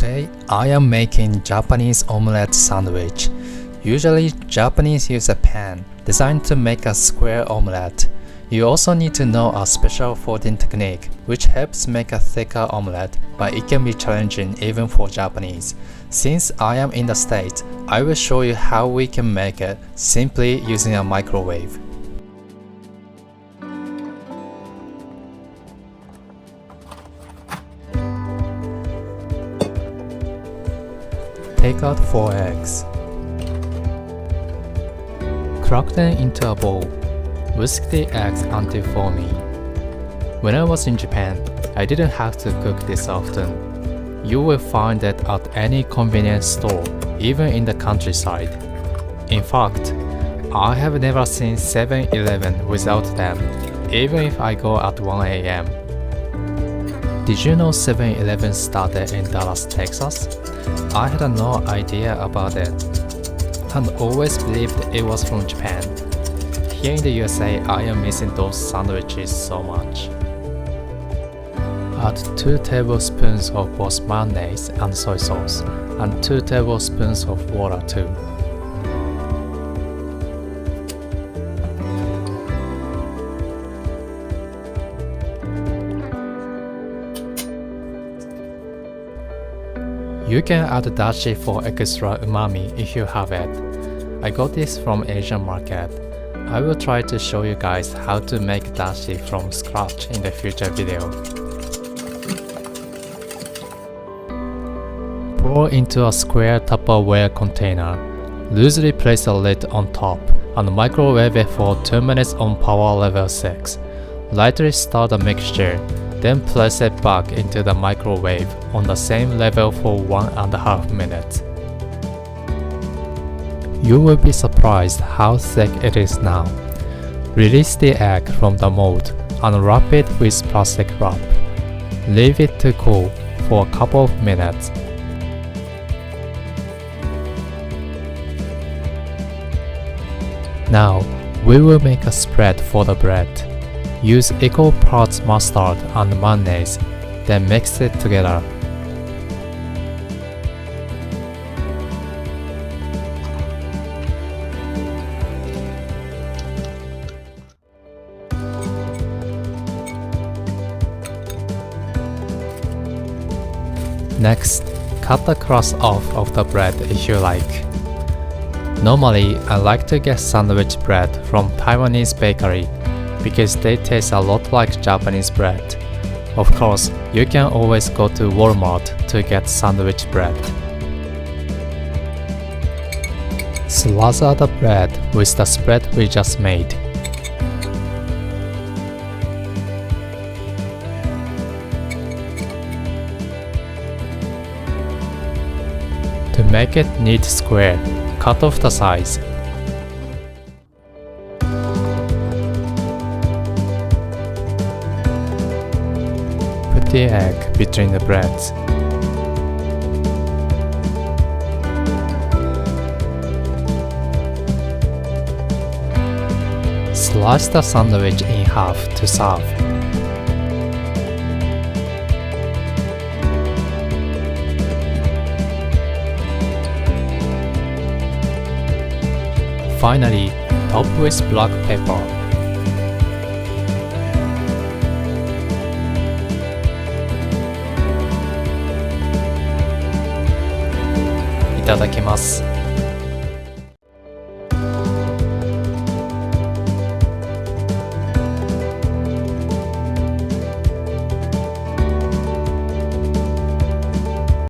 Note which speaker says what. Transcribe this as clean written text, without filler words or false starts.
Speaker 1: Today, I am making Japanese omelette sandwich. Usually, Japanese use a pan designed to make a square omelette. You also need to know a special folding technique, which helps make a thicker omelette, but it can be challenging even for Japanese. Since I am in the States, I will show you how we can make it simply using a microwave. Take out 4 eggs. Crack them into a bowl. Whisk the eggs until foamy. When I was in Japan, I didn't have to cook this often. You will find it at any convenience store, even in the countryside. In fact, I have never seen 7-Eleven without them, even if I go at 1 a.m. Did you know 7-Eleven started in Dallas, Texas? I had no idea about it, and always believed it was from Japan. Here in the USA, I am missing those sandwiches so much. Add 2 tablespoons of both mayonnaise and soy sauce, and 2 tablespoons of water too. You can add dashi for extra umami if you have it. I got this from Asian market. I will try to show you guys how to make dashi from scratch in the future video. Pour into a square Tupperware container. Loosely place a lid on top and microwave it for 2 minutes on power level 6. Lightly stir the mixture, then place it back into the microwave on the same level for 1.5 minutes. You will be surprised how thick it is now. Release the egg from the mold and wrap it with plastic wrap. Leave it to cool for a couple of minutes. Now, we will make a spread for the bread. Use equal parts mustard and mayonnaise, then mix it together. Next, cut the crust off of the bread if you like. Normally, I like to get sandwich bread from Taiwanese bakery because they taste a lot like Japanese bread. Of course, you can always go to Walmart to get sandwich bread. Slather the bread with the spread we just made. To make it neat square, cut off the sides. Put the egg between the breads. Slice the sandwich in half to serve. Finally, top with black pepper. Itadakimasu.